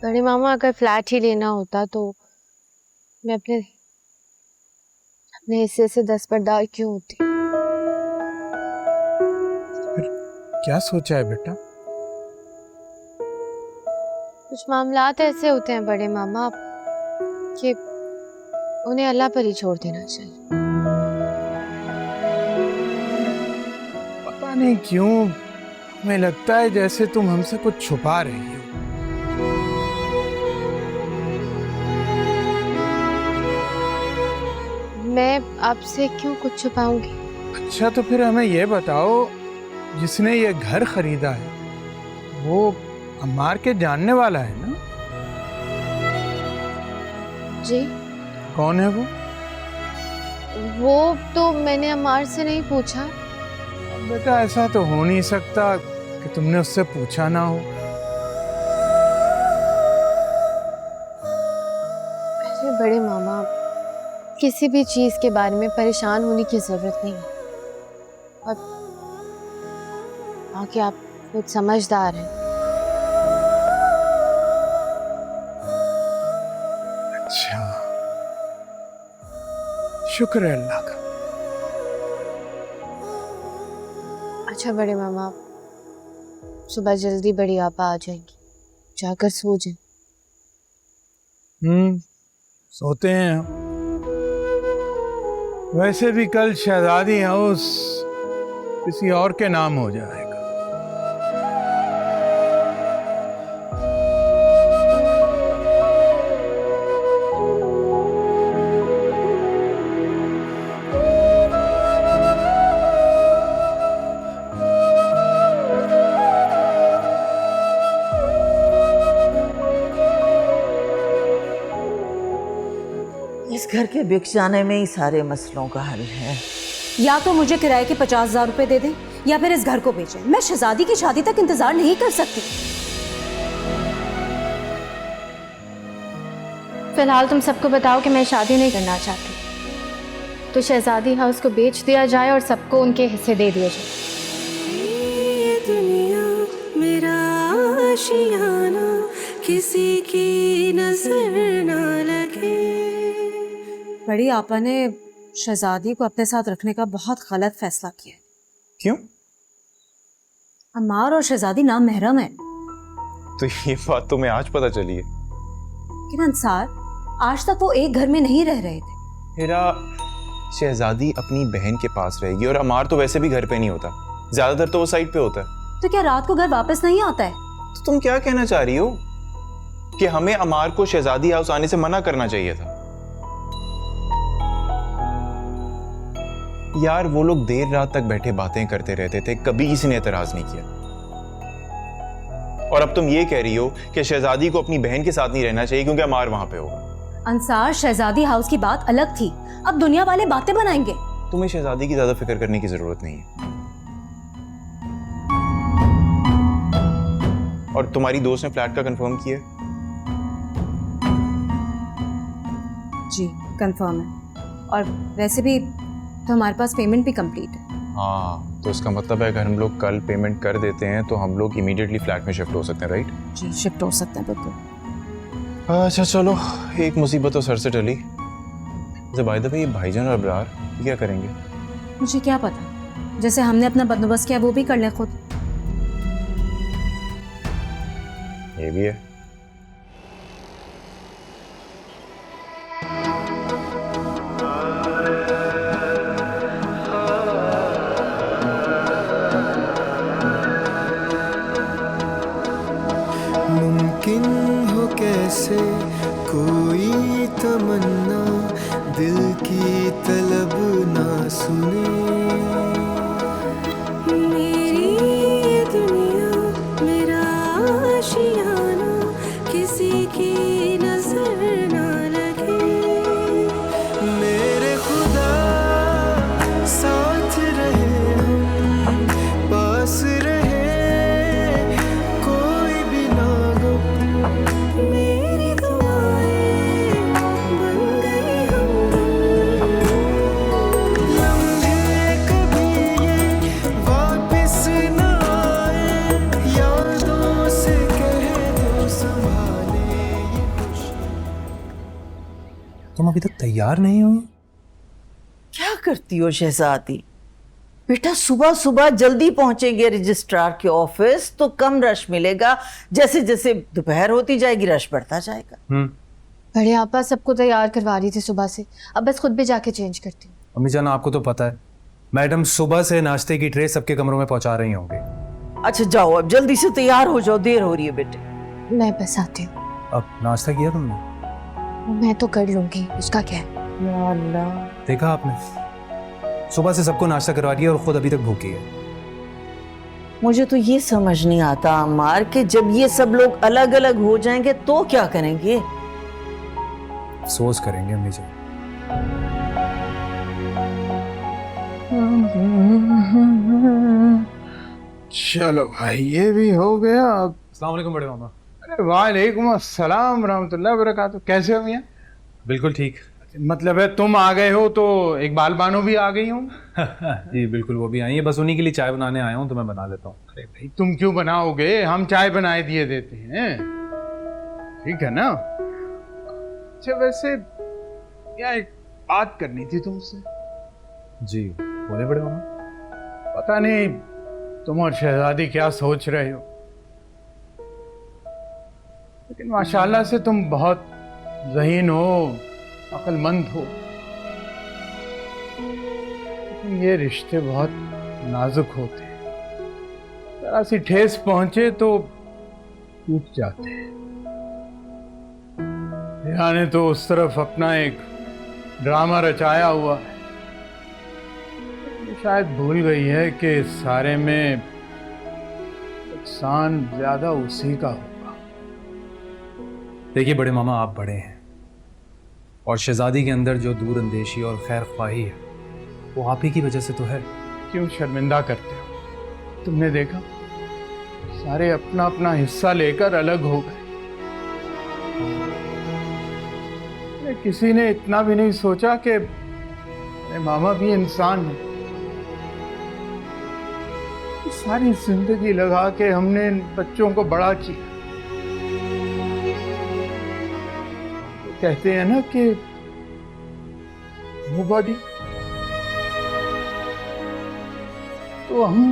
बड़े मामा अगर फ्लैट ही लेना होता तो मैं अपने अपने हिस्से से 10 परदार क्यों होती। फिर क्या सोचा है बेटा? कुछ मामलात ऐसे होते हैं बड़े मामा कि उन्हें अल्लाह पर ही छोड़ देना चाहिए। पता नहीं क्यों हमें लगता है जैसे तुम हमसे कुछ छुपा रही हो। मैं आपसे क्यों कुछ छुपाऊंगी? अच्छा तो फिर हमें ये बताओ, जिसने ये घर खरीदा है वो अम्मार के जानने वाला है ना? जी। कौन है वो तो मैंने अम्मार से नहीं पूछा। बेटा ऐसा तो हो नहीं सकता कि तुमने उससे पूछा ना हो। अरे बड़े मामा, किसी भी चीज के बारे में परेशान होने की जरूरत नहीं है। और बाकी आप कुछ समझदार हैं। अच्छा, शुक्र है अल्लाह का। अच्छा बड़े मामा, सुबह जल्दी बड़ी आपा आ जाएंगी, जाकर सो जाए। सोते हैं हम। वैसे भी कल शहजादी हाउस किसी और के नाम हो जाएगा। इस घर के बिक जाने में ही सारे मसलों का हल है। या तो मुझे किराए के 50,000 रुपए दे दें या फिर इस घर को बेचें। मैं शहजादी की शादी तक इंतजार नहीं कर सकती। फिलहाल तुम सबको बताओ कि मैं शादी नहीं करना चाहती, तो शहजादी हाउस को बेच दिया जाए और सबको उनके हिस्से दे दिए जाए। ये दुनिया मेरा आशियाना, किसी की नजर ना लगे। बड़ी आपा ने शहजादी को अपने साथ रखने का बहुत गलत फैसला किया। क्यों? अम्मार और शहजादी नाम महरम है। तो ये बात तुम्हें आज पता चली है? लेकिन अंसार, आज तक वो एक घर में नहीं रह रहे थे। हीरा, शहजादी अपनी बहन के पास रहेगी और अमार तो वैसे भी घर पे नहीं होता, ज्यादातर तो वो साइड पे होता है। तो क्या रात को घर वापस नहीं आता है? तो तुम क्या कहना चाह रही हो कि हमें अमार को शहजादी हाउस आने से मना करना चाहिए था? यार वो लोग देर रात तक बैठे बातें करते रहते थे, कभी किसी ने एतराज नहीं किया। और अब तुम ये कह रही हो कि शहजादी को अपनी बहन के साथ नहीं रहना चाहिए क्योंकि अमार वहां पे होगा। अंसार, शहजादी हाउस की बात अलग थी, अब दुनिया वाले बातें बनाएंगे। तुम्हें शहजादी की ज्यादा फिक्र करने की जरूरत नहीं है। और तुम्हारी दोस्त ने फ्लैट का कंफर्म किया? जी कंफर्म है, और वैसे भी तो हमारे पास पेमेंट भी कंप्लीट है। हाँ, तो इसका मतलब है अगर हम लोग कल पेमेंट कर देते हैं तो हम लोग इमीडिएटली फ्लैट में शिफ्ट हो सकते हैं, राइट? जी शिफ्ट हो सकते हैं बिल्कुल। अच्छा चलो, एक मुसीबत तो सर से टली। जैसे बाय द वे ये भाईजान और अबरार ये क्या करेंगे? मुझे क्या पता, जैसे हमने अपना बंदोबस्त किया वो भी कर लें खुद। ये भी है। मुमकिन हो कैसे कोई तमन्ना दिल की तलब ना सुने। मेरी ये दुनिया मेरा आशियाना, किसी की नजर ना लगे। मेरे खुदा साथ रहे हम, पास रहे कोई भी ना गम। मेरी दुआएं बन गई हमदम। लम्हे कभी ये वापस ना आए, यादों से कह दो संभाले तुम अभी तक तैयार नहीं हो? क्या करती हो शहजादी? बेटा सुबह सुबह जल्दी पहुंचेंगे रजिस्ट्रार के ऑफिस तो कम रश मिलेगा, जैसे जैसे दोपहर होती जाएगी रश बढ़ता जाएगा। बड़े आपा सबको तैयार करवा रही थी सुबह से, अब बस खुद भी जाके चेंज करती हूँ। अम्मी जान आपको तो पता है मैडम सुबह से नाश्ते की ट्रे सबके कमरों में पहुंचा रही होंगी। अच्छा जाओ अब जल्दी से तैयार हो जाओ, देर हो रही है बेटे। मैं बस आती हूँ। अब नाश्ता किया तुमने? मैं तो कर लूंगी, उसका क्या है। या अल्लाह, देखा आपने, सुबह से सबको नाश्ता करवा दिया और खुद अभी तक भूखी है। मुझे तो ये समझ नहीं आता अम्मार कि जब ये सब लोग अलग अलग हो जाएंगे तो क्या करेंगे? अफसोस करेंगे अम्मी जान। चलो भाई ये भी हो गया। अब अस्सलाम वालेकुम बड़े मामा। अरे वालेकुम अस्सलाम रहमतुल्लाहि व बरकातहू। कैसे हो मियाँ? बिल्कुल ठीक। मतलब है तुम आ गए हो तो इकबाल बानो भी आ गई हूँ। जी बिल्कुल, वो भी आई है, बस उन्हीं के लिए चाय बनाने आया हूँ तो मैं बना लेता हूँ। अरे भाई तुम क्यों बनाओगे, हम चाय बनाए दिए देते हैं, ठीक है ना। अच्छा वैसे क्या एक बात करनी थी तुमसे। जी बोले बड़े मामा। पता नहीं तुम और शहजादी क्या सोच रहे हो, लेकिन माशाल्लाह से तुम बहुत ज़हीन हो, अक्लमंद हो, लेकिन ये रिश्ते बहुत नाजुक होते हैं, जरा सी ठेस पहुंचे तो टूट जाते हैं। नेहा ने तो उस तरफ अपना एक ड्रामा रचाया हुआ है, शायद भूल गई है कि इस सारे में नुकसान ज्यादा उसी का होगा। देखिए बड़े मामा, आप बड़े हैं और शहजादी के अंदर जो दूर अंदेशी और खैर ख्वाही है वो आप ही की वजह से तो है। क्यों शर्मिंदा करते हो? तुमने देखा सारे अपना अपना हिस्सा लेकर अलग हो गए, किसी ने इतना भी नहीं सोचा कि मेरे मामा भी इंसान है। सारी जिंदगी लगा के हमने इन बच्चों को बड़ा किया। कहते हैं ना कि नोबॉडी, तो हम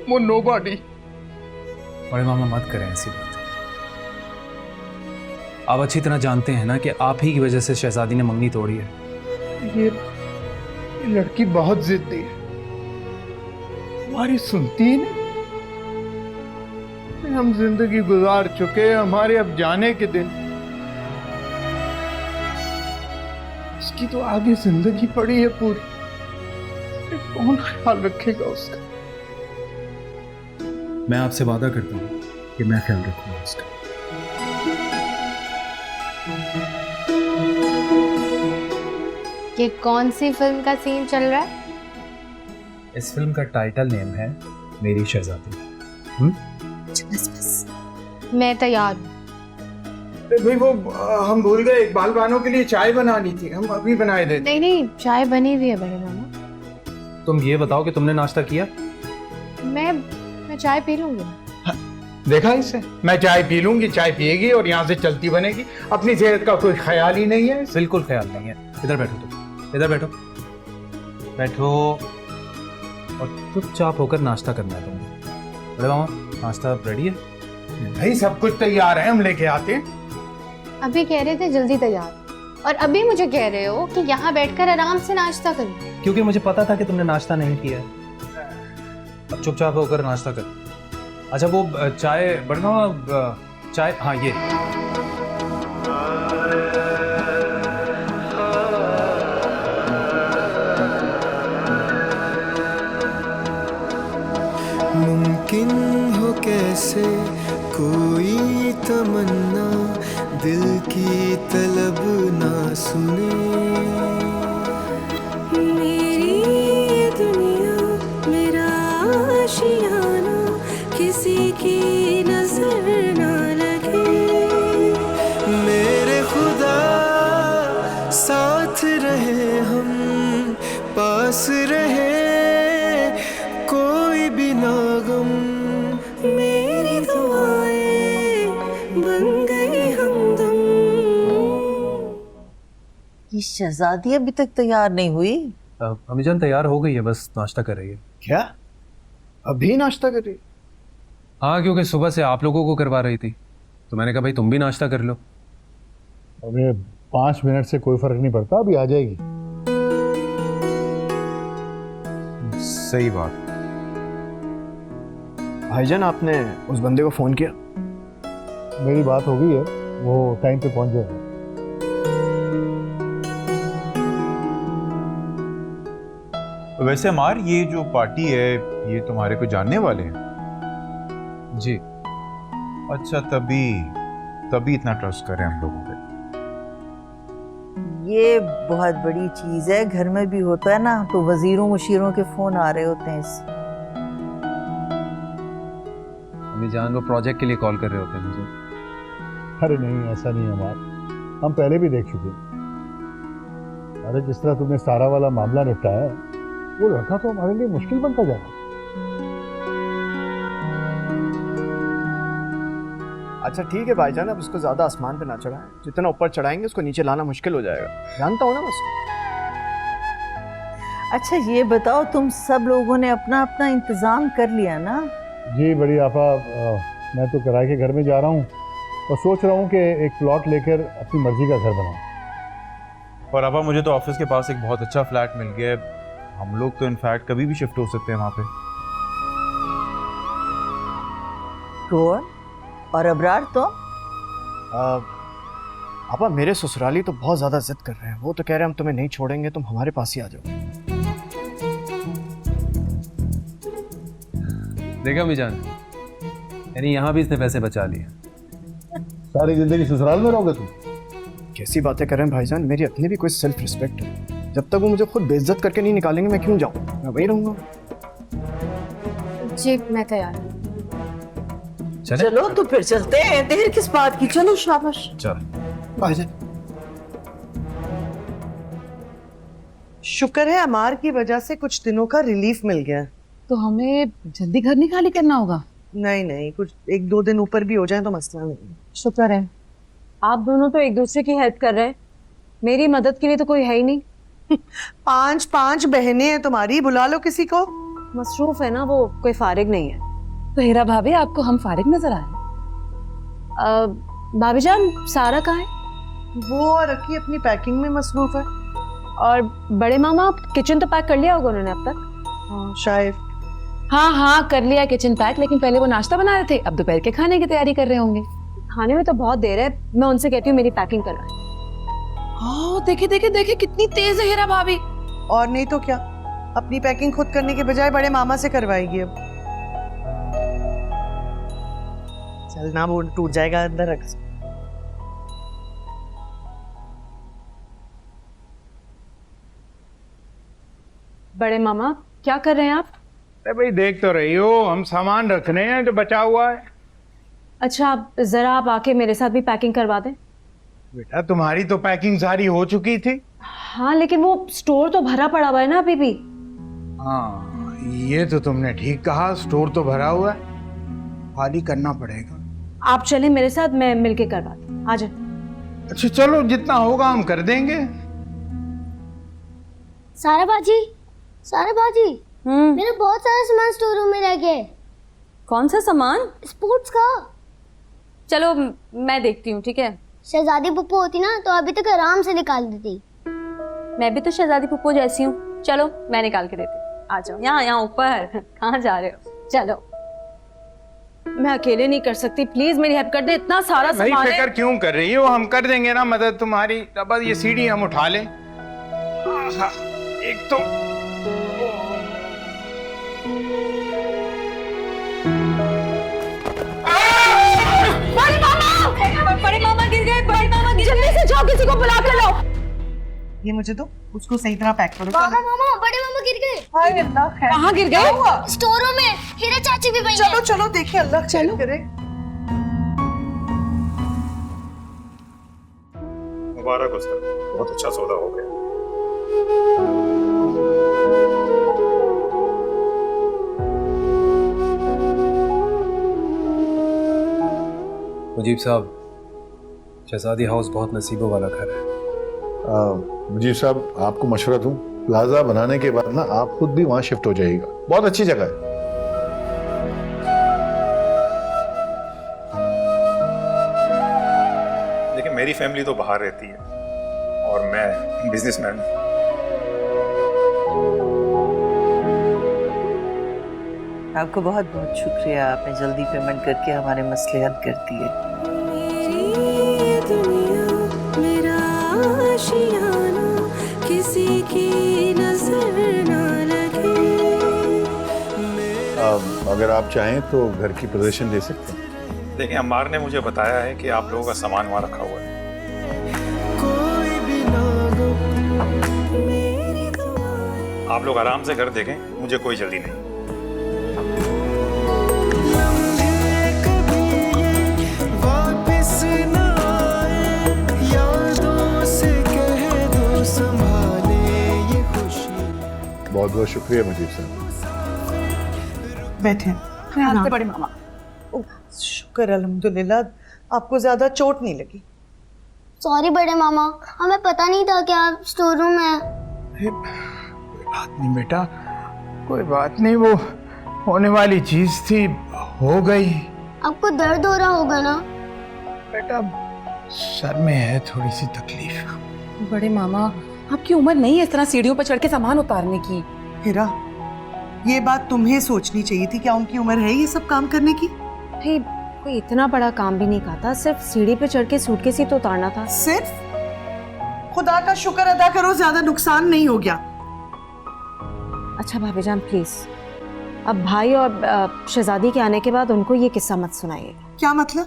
वो नोबॉडी। बड़े मामा मत करें ऐसी बात। आप अच्छी तरह जानते हैं ना कि आप ही की वजह से शहजादी ने मंगनी तोड़ी है। ये लड़की बहुत जिद्दी है, हमारी सुनती ही नहीं। हम जिंदगी गुजार चुके, हमारे अब जाने के दिन, इसकी तो आगे जिंदगी पड़ी है पूरी, कौन ख्याल रखेगा उसका? मैं आपसे वादा करता हूँ कि मैं ख्याल रखूंगा उसका। ये कौन सी फिल्म का सीन चल रहा है? इस फिल्म का टाइटल नेम है मेरी शहजादी। बस बस, मैं तैयार हूँ। भाई वो हम भूल गए, इकबाल बानो के लिए चाय बनानी थी, हम अभी बनाए देते। नहीं नहीं, चाय बनी हुई है बड़े मामा। तुम ये बताओ कि तुमने नाश्ता किया? मैं चाय पी लूंगी। देखा इसे, मैं चाय पी लूंगी, चाय पिएगी और यहाँ से चलती बनेगी। अपनी सेहत का कोई ख्याल ही नहीं है। बिल्कुल ख्याल नहीं है। इधर बैठो, तुम इधर बैठो, बैठो और चुपचाप होकर नाश्ता करना है तुमने। बड़े मामा नाश्ता रेडी है? भाई सब कुछ तैयार है, हम लेके आते हैं। अभी कह रहे थे जल्दी तैयार, और अभी मुझे कह रहे हो कि यहाँ बैठकर आराम से नाश्ता करो। क्योंकि मुझे पता था कि तुमने नाश्ता नहीं किया है। अब चुपचाप होकर नाश्ता कर। अच्छा वो चाय बड़े मामा, चाय, हाँ ये मुमकिन हो कैसे कोई तमन्ना दिल की तलब ना सुने। मेरी ये दुनिया मेरा आशियाना किसी की नजर ना लगे। मेरे खुदा साथ रहे, हम पास रहे, कोई भी ना गम। मेरी दुआएं बन गई हमदम। ये शहजादी अभी तक तैयार नहीं हुई। अम्मी जान तैयार हो गई है, बस नाश्ता कर रही है। क्या अभी नाश्ता कर रही? हाँ, क्योंकि सुबह से आप लोगों को करवा रही थी, तो मैंने कहा भाई तुम भी नाश्ता कर लो। अरे 5 मिनट से कोई फर्क नहीं पड़ता, अभी आ जाएगी। सही बात। भाईजान आपने उस बंदे को फोन किया? मेरी बात हो गई है, वो टाइम पे पहुंच जाएगा। वैसे अमार, ये जो पार्टी है ये तुम्हारे को जानने वाले हैं? जी। अच्छा, तभी इतना ट्रस्ट करें हम लोगों पे। ये बहुत बड़ी चीज है, घर में भी होता है ना, तो वजीरों मुशीरों के फोन आ रहे होते हैं इससे। अम्मी जान वो प्रोजेक्ट के लिए कॉल कर रहे होते हैं मुझे। अरे नहीं, ऐसा नहीं है अमार, हम पहले भी देख चुके हैं। अरे जिस तरह तुमने सारा वाला मामला निपटाया है, वो लड़का तो हमारे लिए मुश्किल बनता जाएगा। अच्छा ठीक है भाईजान, अब उसको ज्यादा आसमान पे ना चढ़ाएं, जितना ऊपर चढ़ाएंगे उसको नीचे लाना मुश्किल हो जाएगा, जानता हूँ ना बस। अच्छा ये बताओ, तुम सब लोगों ने अपना अपना इंतजाम कर लिया ना? जी बड़ी आपा, मैं तो किराए के घर में जा रहा हूँ और सोच रहा हूँ कि एक प्लॉट लेकर अपनी मर्जी का घर बनाऊँ। और आपा, मुझे तो ऑफिस के पास एक बहुत अच्छा फ्लैट मिल गया है, हम लोग तो इनफैक्ट कभी भी शिफ्ट हो सकते हैं वहाँ पे। कौन? और अबरार तो? आपा मेरे ससुराली तो बहुत ज्यादा जिद कर रहे हैं, वो तो कह रहे हैं हम तुम्हें नहीं छोड़ेंगे, तुम हमारे पास ही आ जाओ। देखा अम्मी जान, यानी यहाँ भी इसने पैसे बचा लिए। सारी जिंदगी ससुराल में रहोगे तुम? कैसी बातें कर रहे हैं भाईजान, मेरी अपनी भी कोई सेल्फ रिस्पेक्ट है, जब तक वो मुझे खुद बेइज्जत करके नहीं निकालेंगे मैं क्यों जाऊँ, मैं वही रहूंगा। जी मैं तैयार हूँ। चलो तो फिर चलते हैं, देर किस बात की, चलो शाबाश। चल भाईजान। शुक्र है अमार की वजह से कुछ दिनों का रिलीफ मिल गया। तो हमें जल्दी घर नहीं खाली करना होगा? नहीं, कुछ 1-2 दिन ऊपर भी हो जाए तो मसला नहीं। शुक्र है, आप दोनों तो एक दूसरे की हेल्प कर रहे हैं, मेरी मदद के लिए तो कोई है ही नहीं। 5 बहनें हैं तुम्हारी, बुला लो किसी को। मसरूफ है ना वो, कोई फारिग नहीं है। तो हीरा भाभी आपको हम फारिग नजर आ रहे हैं? भाभी जान सारा कहाँ है? वो रखी अपनी पैकिंग में मसरूफ है। और बड़े मामा किचन तो पैक कर लिया होगा उन्होंने अब तक? हाँ शायद। हाँ कर लिया किचन पैक, लेकिन पहले वो नाश्ता बना रहे थे, अब दोपहर के खाने की तैयारी कर रहे होंगे। खाने में तो बहुत देर है, मैं उनसे कहती हूँ मेरी पैकिंग करवाएं। देखे कितनी तेज है हीरा भाभी। और नहीं तो क्या, अपनी पैकिंग खुद करने के बजाय बड़े मामा से करवाएगी अब। चल ना, वो टूट जाएगा, अंदर रख। बड़े मामा क्या कर रहे हैं आप? अरे भाई देख तो रही हो, हम सामान रखने हैं जो बचा हुआ है। अच्छा जरा आप आके मेरे साथ भी पैकिंग करवा दें। बेटा तुम्हारी तो पैकिंग सारी हो चुकी थी। हाँ लेकिन वो स्टोर तो भरा पड़ा हुआ है ना अभी भी। हाँ ये तो तुमने ठीक कहा, स्टोर तो भरा हुआ है, खाली करना पड़ेगा। आप चलें मेरे साथ, मैं मिलके करवाती हूँ, आ जाए। अच्छा चलो, जितना होगा हम कर देंगे। सारा बाजी मेरा बहुत सारा सामान स्टोर रूम में रह गया है। कौन सा सामान? स्पोर्ट्स का। चलो मैं देखती हूँ, ठीक है। शहजादी पुप्पो होती ना तो अभी तक आराम से निकाल देती। मैं भी तो शहजादी पुप्पो जैसी हूँ, चलो मैं निकाल के देती हूँ। आ जाओ, यहाँ ऊपर। कहाँ जा रहे हो? चलो। मैं अकेले नहीं कर सकती, प्लीज मेरी हेल्प कर दे, इतना सारा नहीं सामान है। फिक्र क्यों कर रही हो, हम कर देंगे ना मदद तुम्हारी। अब ये सीढ़ी हम उठा लें। एक तो बड़े मामा गिर गए, बड़े मामा गिर गए। जल्दी से जाओ, किसी को बुला कर लाओ। ये मुझे तो उसको सही तरह पैक करो। मामा बड़े मामा गिर गए। हाय अल्लाह, कहाँ गिर गए? स्टोर रूम में। हीरा चाची भी वहीं है। चलो देखिए, अल्लाह खैर करे। मुबारक हो सर, बहुत अच्छा सौदा हो गया। मुजीब साहब, शहजादी हाउस बहुत नसीबों वाला घर है। मुजीब साहब, आपको मशवरा दूं, प्लाजा बनाने के बाद ना आप खुद भी वहां शिफ्ट हो जाइएगा, बहुत अच्छी जगह है। देखिए, मेरी फैमिली तो बाहर रहती है और मैं बिजनेसमैन हूं। आपको बहुत बहुत शुक्रिया, आपने जल्दी पेमेंट करके हमारे मसले हल कर दिए। मेरी दुनिया मेरा आशियाना किसी की नजर ना लगे। अगर आप चाहें तो घर की पोजीशन दे सकते हैं। देखिए, अम्मार ने मुझे बताया है कि आप लोगों का सामान वहाँ रखा हुआ है। कोई भी ना हो आप लोग आराम से घर देखें, मुझे कोई जल्दी नहीं। वापस ना आए, यादों से कह दो संभाले ये खुशी। बहुत बहुत शुक्रिया मुजीब साहब। बैठे। नमस्ते बड़े मामा। शुक्र अल्हम्दुलिल्लाह, आपको ज्यादा चोट नहीं लगी। सॉरी बड़े मामा, हमें पता नहीं था कि आप स्टोर रूम में हैं। कोई बात नहीं बेटा, कोई बात नहीं, वो होने वाली चीज थी, हो गई। आपको दर्द हो रहा होगा ना? बेटा सर में है थोड़ी सी तकलीफ। बड़े मामा, आपकी उम्र नहीं है इस तरह सीढ़ियों पर चढ़ के सामान उतारने की। हीरा, ये बात तुम्हें सोचनी चाहिए थी, क्या उनकी उम्र है ये सब काम करने की? भाई कोई इतना बड़ा काम भी नहीं कहा था, सिर्फ सीढ़ी पे चढ़ के सूटकेस ही तो उतारना था। सिर्फ? खुदा का शुक्र अदा करो, ज्यादा नुकसान नहीं हो गया। अच्छा भाभी जान प्लीज, अब भाई और शहजादी के आने के बाद उनको ये किस्सा मत सुनाइएगा। क्या मतलब?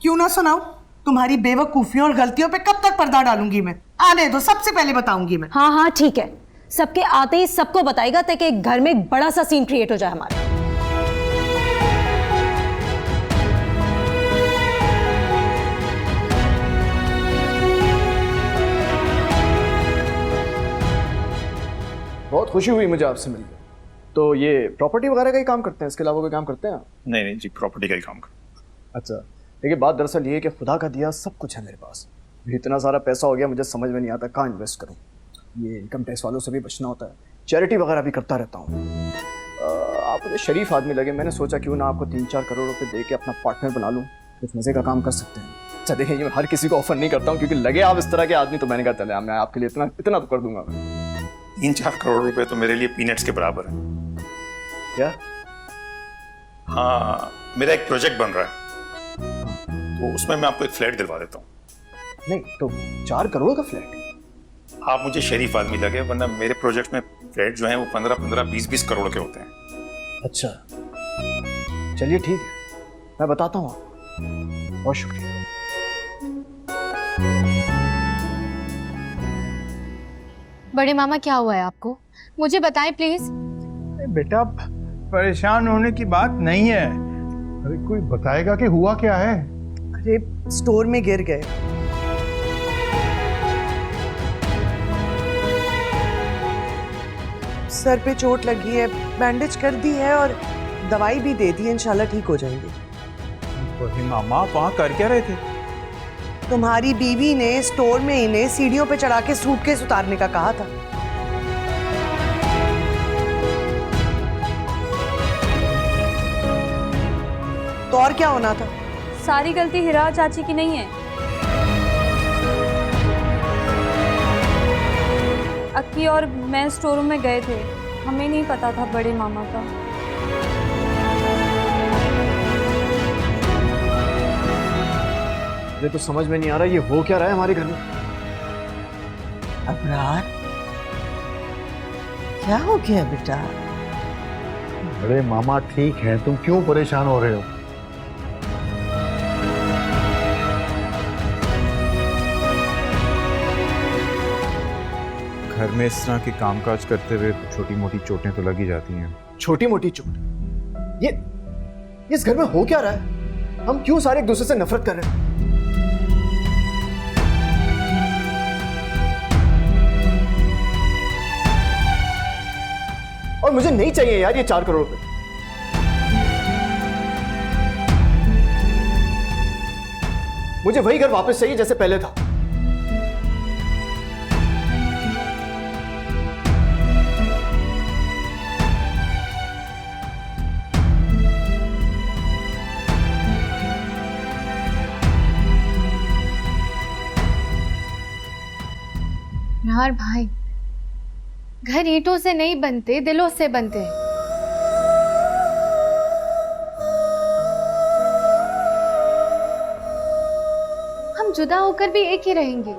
क्यों ना सुनाऊं? तुम्हारी बेवकूफियों और गलतियों पे कब तक पर्दा डालूंगी मैं? आने दो, सबसे पहले बताऊंगी मैं। हाँ हाँ ठीक है, सबके आते ही सबको बताएगा ताकि घर में एक बड़ा सा सीन क्रिएट हो जाए हमारा। बहुत खुशी हुई मुझे आपसे मिलकर। तो ये प्रॉपर्टी वगैरह का ही काम करते हैं, इसके अलावा कोई काम करते हैं आप? नहीं नहीं जी, प्रॉपर्टी का ही काम कर। अच्छा, देखिए बात दरअसल ये है कि खुदा का दिया सब कुछ है मेरे पास। इतना सारा पैसा हो गया, मुझे समझ में नहीं आता कहाँ इन्वेस्ट करूँ। ये इनकम टैक्स वालों से भी बचना होता है, चैरिटी वगैरह भी करता रहता हूँ। आप मुझे शरीफ आदमी लगे, मैंने सोचा क्यों ना आपको 3-4 करोड़ रुपए दे के अपना पार्टनर बना लूँ, कुछ मज़े का काम कर सकते हैं। अच्छा देखिए, ये हर किसी को ऑफर नहीं करता हूँ, क्योंकि लगे आप इस तरह के आदमी तो मैंने कहा चले मैं आपके लिए इतना तो कर दूंगा। 3-4 करोड़ रुपए तो मेरे लिए पीनट्स के बराबर है। क्या? हाँ, मेरा एक प्रोजेक्ट बन रहा है, तो उसमें मैं आपको एक फ्लैट दिलवा देता हूँ। नहीं तो 4 करोड़ का फ्लैट? आप मुझे शरीफ आदमी लगे, वरना मेरे प्रोजेक्ट में फ्लैट जो है वो 15-15, 20-20 करोड़ के होते हैं। अच्छा चलिए ठीक है, मैं बताता हूँ आपको। बहुत शुक्रिया। बड़े मामा क्या हुआ है आपको? मुझे बताएं प्लीज। बेटा परेशान होने की बात नहीं है। अरे कोई बताएगा कि हुआ क्या है? अरे स्टोर में गिर गए। सर पे चोट लगी है, बैंडेज कर दी है और दवाई भी दे दी है, इंशाल्लाह ठीक हो जाएंगे। बड़े मामा वहाँ कर क्या रहे थे? तुम्हारी बीवी ने स्टोर में इन्हें सीढ़ियों पे चढ़ा के सूटकेस उतारने का कहा था। तो और क्या होना था? सारी गलती हिरा चाची की नहीं है। अक्की और मैं स्टोर रूम में गए थे, हमें नहीं पता था बड़े मामा का। मुझे तो समझ में नहीं आ रहा ये हो क्या रहा है हमारे घर में। अबरार, क्या हो गया बेटा? बड़े मामा ठीक हैं, तुम क्यों परेशान हो रहे हो? घर में इस तरह के कामकाज करते हुए छोटी मोटी चोटें तो लगी जाती हैं। छोटी मोटी चोट? ये इस घर में हो क्या रहा है? हम क्यों सारे एक दूसरे से नफरत कर रहे हैं? और मुझे नहीं चाहिए यार ये 4 करोड़ रुपए। मुझे वही घर वापस चाहिए जैसे पहले था। अबरार भाई, घर ईंटों से नहीं बनते, दिलों से बनते हैं। हम जुदा होकर भी एक ही रहेंगे।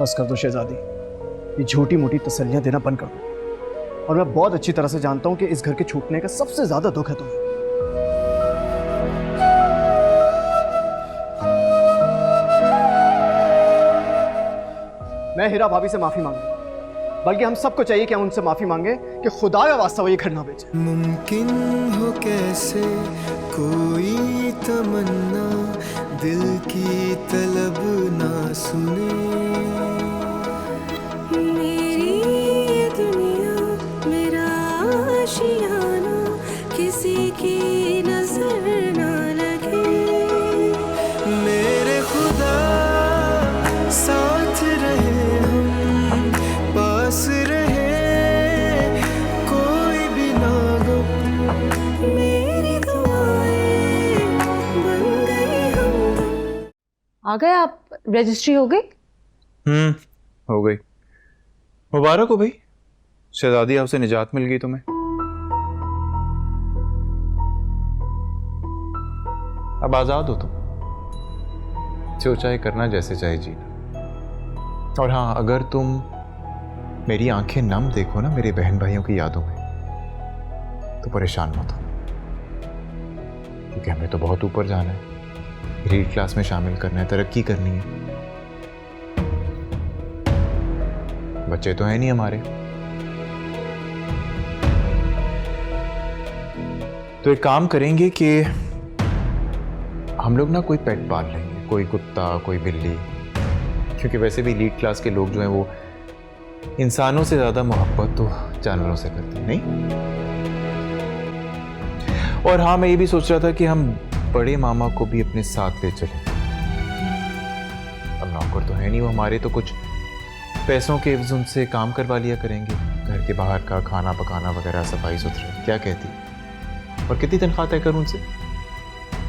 बस कर दो शहजादी, ये झूठी मोटी तसल्लियां देना बंद कर दो। और मैं बहुत अच्छी तरह से जानता हूं कि इस घर के छूटने का सबसे ज्यादा दुख है तुम्हें। मैं हीरा भाभी से माफी मांगूंगा, बल्कि हम सबको चाहिए कि हम उनसे माफी मांगे कि खुदा का वास्ता वो ये घर ना बेचे। मुमकिन हो कैसे कोई तमन्ना दिल की तलब ना सुने, मेरी ये दुनिया मेरा आशियाना किसी की नजर ना लगे। मेरे खुदा साथ रहे हम, पास रहे कोई भी ना गम, मेरी दुआएं बन गई हम। आ गए आप? रजिस्ट्री हो गई? हो गई। मुबारक हो भाई, शहजादी हाउस से निजात मिल गई तुम्हें। अब आजाद हो तुम, जो चाहे करना, जैसे चाहे जीना। और हाँ, अगर तुम मेरी आंखें नम देखो ना मेरे बहन भाइयों की यादों में, तो परेशान मत हो, क्योंकि हमें तो बहुत ऊपर जाना है, एलीट क्लास में शामिल करना है, तरक्की करनी है। बच्चे तो हैं नहीं हमारे, तो एक काम करेंगे कि हम लोग ना कोई पेट पाल लेंगे, कोई कुत्ता, कोई बिल्ली, क्योंकि वैसे भी एलीट क्लास के लोग जो हैं वो इंसानों से ज्यादा मोहब्बत तो जानवरों से करते हैं, नहीं? और हाँ, मैं ये भी सोच रहा था कि हम बड़े मामा को भी अपने साथ ले चलें। अब नौकर तो है नहीं वो हमारे, तो कुछ पैसों के एवज उनसे काम करवा लिया करेंगे, घर के बाहर का खाना पकाना वगैरह, सफाई सुथराई। क्या कहती? और कितनी तनख्वाह तय करूं उनसे?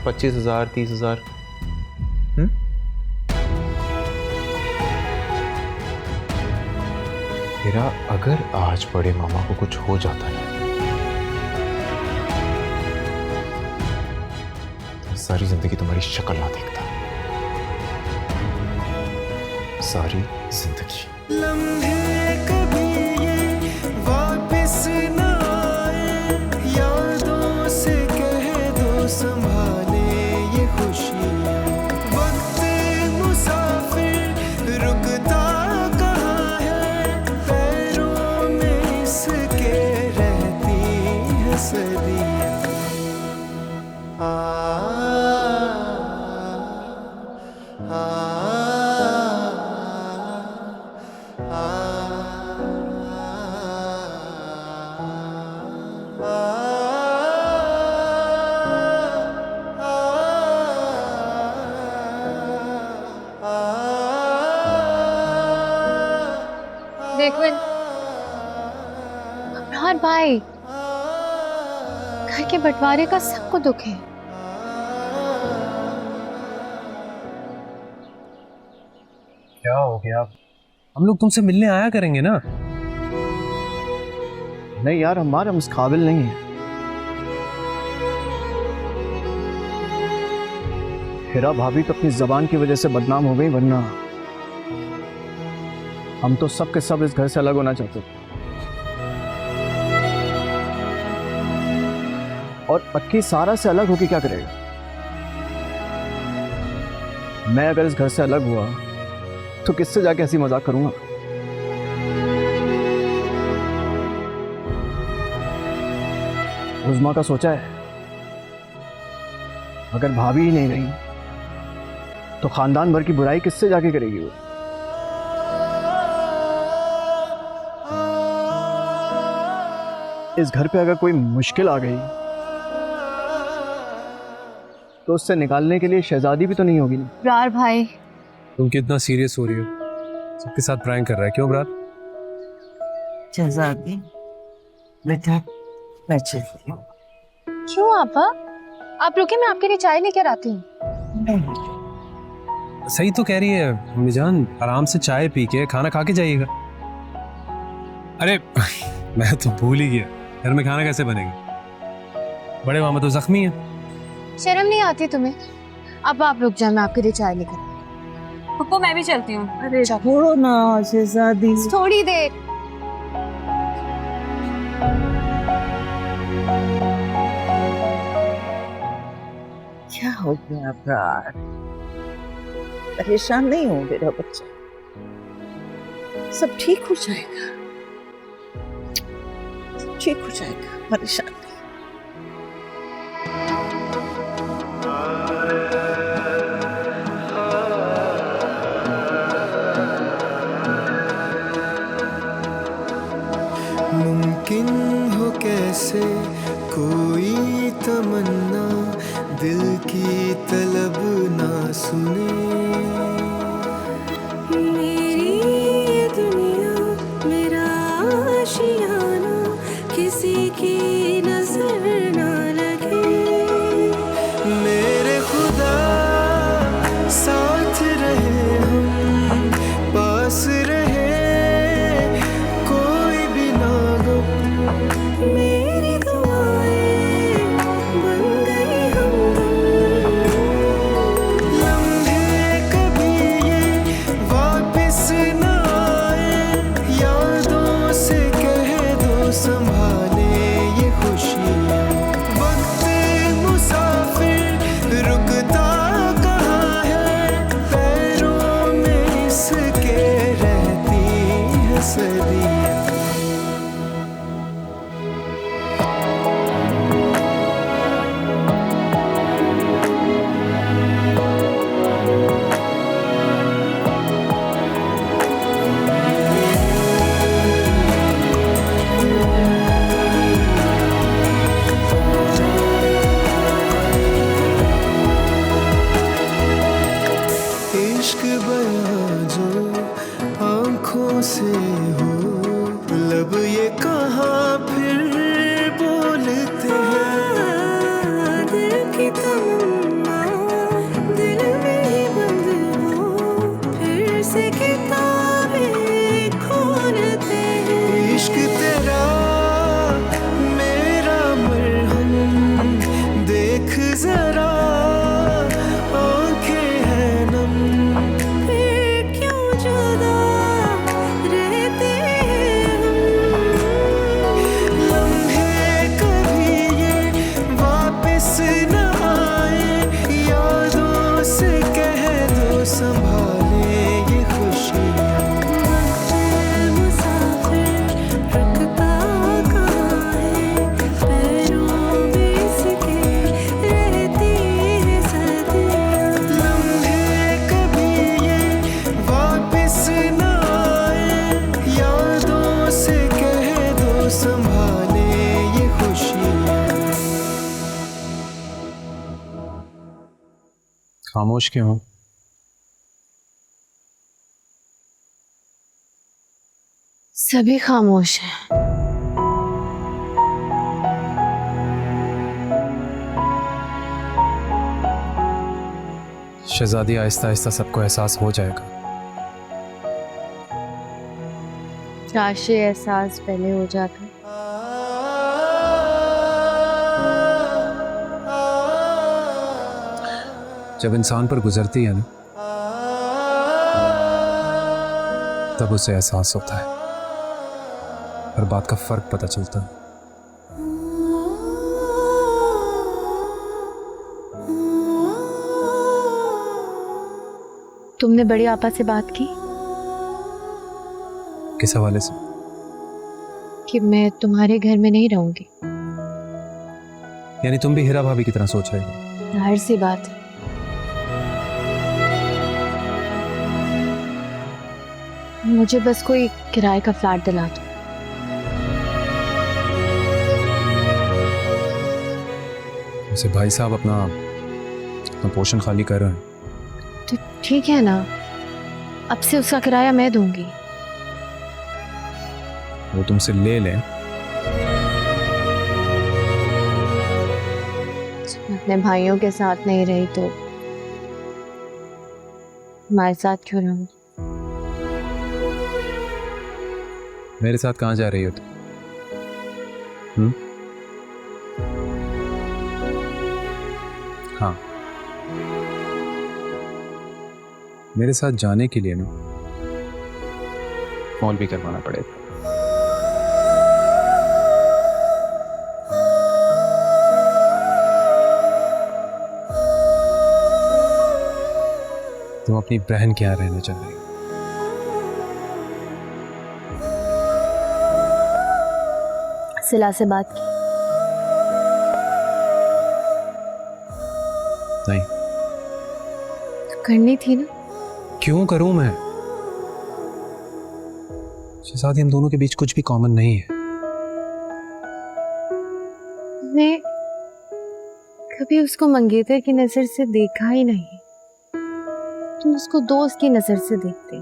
25,000, 30,000? मेरा अगर आज बड़े मामा को कुछ हो जाता है तो सारी जिंदगी तुम्हारी शक्ल ना देखता, सारी जिंदगी। लम्हे कभी ये वापस ना आए, यादों से कह दो संभाले ये खुशियाँ। वक्त मुसाफिर रुकता कहाँ है, पैरों में इसके रहती है सदियाँ। अबरार भाई, घर के बंटवारे का सबको दुख है। क्या हो गया? हम लोग तुमसे मिलने आया करेंगे ना। नहीं यार, हमारे हम इस काबिल नहीं है। हीरा भाभी तो अपनी जबान की वजह से बदनाम हो गई, वरना हम तो सब के सब इस घर से अलग होना चाहते थे। और अक्की सारा से अलग होके क्या करेगा? मैं अगर इस घर से अलग हुआ तो किससे जाके हंसी मजाक करूंगा? उज़मा का सोचा है, अगर भाभी ही नहीं रही तो खानदान भर की बुराई किससे जाके करेगी वो? इस घर पे अगर कोई मुश्किल आ गई तो उससे निकालने के लिए शहजादी भी तो नहीं होगी ना। अबरार भाई, तुम कितना सीरियस हो रही हो? सबके साथ प्रैंक कर रहा है, क्यों अबरार? शहजादी बेटा, मैं चलती हूँ। क्यों आपा? आप रुके, मैं आपके लिए चाय लेकर आती हूँ। सही तो कह रही है अम्मी जान, आराम से चाय पी के खाना खा के जाइएगा। अरे मैं तो भूल ही गया, घर में खाना कैसे बनेगा? बड़े मामा तो जख्मी हैं। शर्म नहीं आती तुम्हें? अब आप रुक जाओ, मैं आपके लिए चाय लेकर। पप्पू मैं भी चलती हूँ। अरे छोड़ो ना शहजादी, थोड़ी देर। क्या हो गया प्राण? परेशान नहीं हो मेरा बच्चा, सब ठीक हो जाएगा, सब ठीक हो जाएगा, परेशान नहीं। मुमकिन हो कैसे कोई तमन्ना दिल की तलब ना सुने। मेरी ये दुनिया मेरा आशियाना किसी की नजर ना लगे। मेरे खुदा साथ रहे हम, पास रहे कोई भी ना गम। मेरी दुआएं बन गई लम्हे कभी ये वापस न आए, यादों से कह दो संभाले ये खुशियाँ। वक्त मुसाफिर रुकता कहाँ है, पैरों में इसके रहती है सदियाँ। इश्क बयां जो आंखों से हो, लब ये कहाँ फिर बोलते हैं। दिल की तमन्ना दिल में ही बंद हो, फिर से किताबें खोलते हैं। इश्क तेरा मेरा मरहम, देख जरा आंखें हैं नम। फिर क्यों जुदा रहते हैं हम। लम्हे कभी ये वापस न आए, यादों से कह दो संभाले ये खुशियाँ। मुसाफिर रुकता कहाँ है, पैरों में इसके रहती है सदियाँ। लम्हे कभी ये वापस न आए, यादों से कह दो संभाले ये खुशियाँ। खामोश क्यों हो? सभी खामोश हैं। शहजादी, आहिस्ता आहिस्ता सबको एहसास हो जाएगा। काश ये एहसास पहले हो जाता। जब इंसान पर गुजरती है ना, तब उसे एहसास होता है, हर बात का फर्क पता चलता है। तुमने बड़ी आपा से बात की किस हवाले से? कि मैं तुम्हारे घर में नहीं रहूंगी? यानी तुम भी हीरा भाभी की तरह सोच रहे हो? जाहिर सी बात है। मुझे बस कोई किराए का फ्लैट दिला दो। वैसे भाई साहब अपना पोर्शन खाली कर रहे हैं। तो ठीक है ना, अब से उसका किराया मैं दूंगी। वो तुमसे ले लें अपने भाइयों के साथ नहीं रही तो हमारे साथ क्यों रहूं? मेरे साथ कहाँ जा रही हो तुम? हाँ, मेरे साथ जाने के लिए ना कॉल भी करवाना पड़ेगा। तुम अपनी बहन के यहाँ रहना चाह रही हो? सिला से बात की? नहीं। तो करनी थी ना। क्यों करूं मैं? शहजादी, हम दोनों के बीच कुछ भी कॉमन नहीं है। मैं कभी उसको मंगेतर की नजर से देखा ही नहीं। तुम उसको दोस्त की नजर से देखते।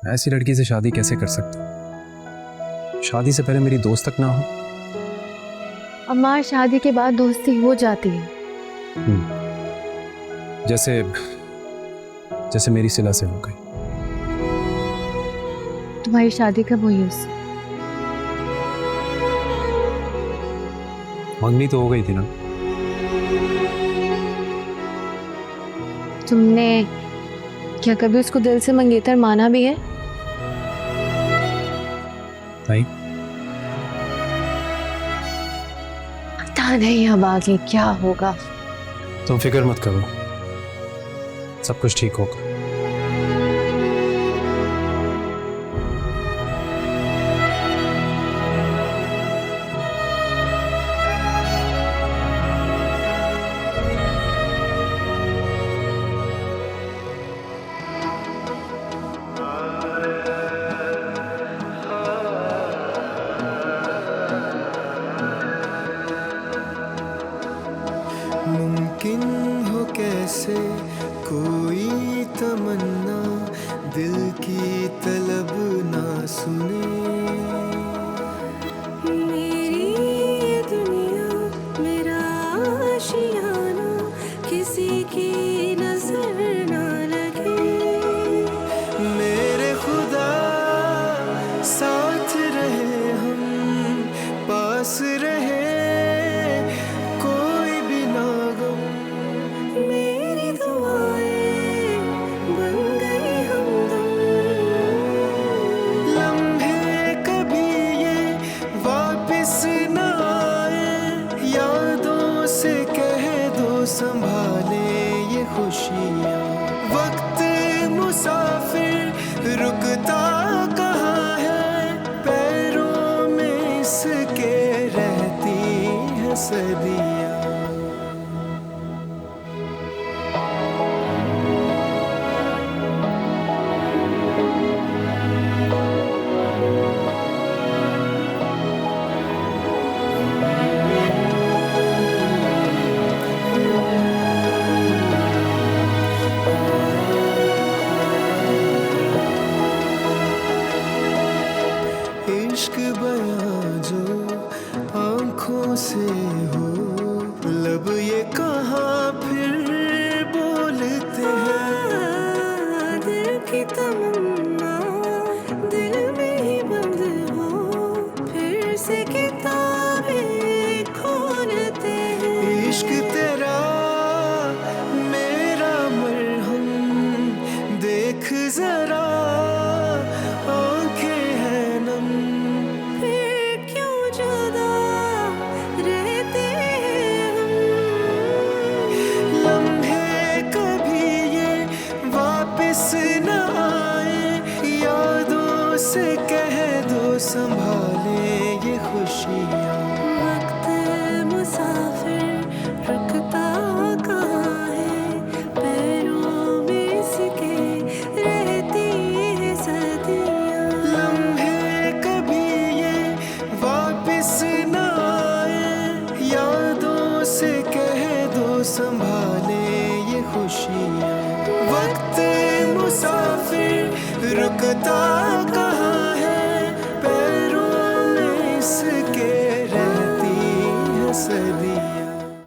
मैं ऐसी लड़की से शादी कैसे कर सकता हूं? शादी से पहले मेरी दोस्त तक ना हो। अम्मा, शादी के बाद दोस्ती हो जाती है। जैसे मेरी सिला से हो गई। तुम्हारी शादी कब हुई उससे? मंगनी तो हो गई थी ना। तुमने क्या कभी उसको दिल से मंगेतर माना भी है? नहीं। पता नहीं अब आगे क्या होगा। तुम फिक्र मत करो, सब कुछ ठीक होगा। मुमकिन हो कैसे कोई तमन्ना दिल की तलब ना सुने। मेरी ये दुनिया मेरा आशियाना किसी की नजर ना लगे। मेरे खुदा साथ रहे हम पास रहे कोई भी ना गम। मेरी दुआएं बन गई हमदम। लम्हे कभी ये वापस न आए यादों से कह दो संभाले ये खुशियाँ। वक्त मुसाफिर रुकता कहाँ है पैरों में इसके रहती है सदियाँ। इश्क बयां जो आंखों से हो लब ये कहाँ फिर बोलते हैं। दिल की तमन्ना दिल में ही बंद हो फिर से किताबें खोलते हैं। इश्क तेरा मेरा मरहम देख जरा आंखें हैं नम। फिर क्यों जुदा रहते हैं हम। लम्हे कभी ये वापस न आए यादों से कह दो संभाले ये खुशियाँ। वक्त मुसाफिर रुकता कहाँ है पैरों में इसके रहती है सदियाँ। लम्हे कभी ये वापस न आए यादों से कह दो संभाले ये खुशियाँ। वक्त मुसाफिर रुकता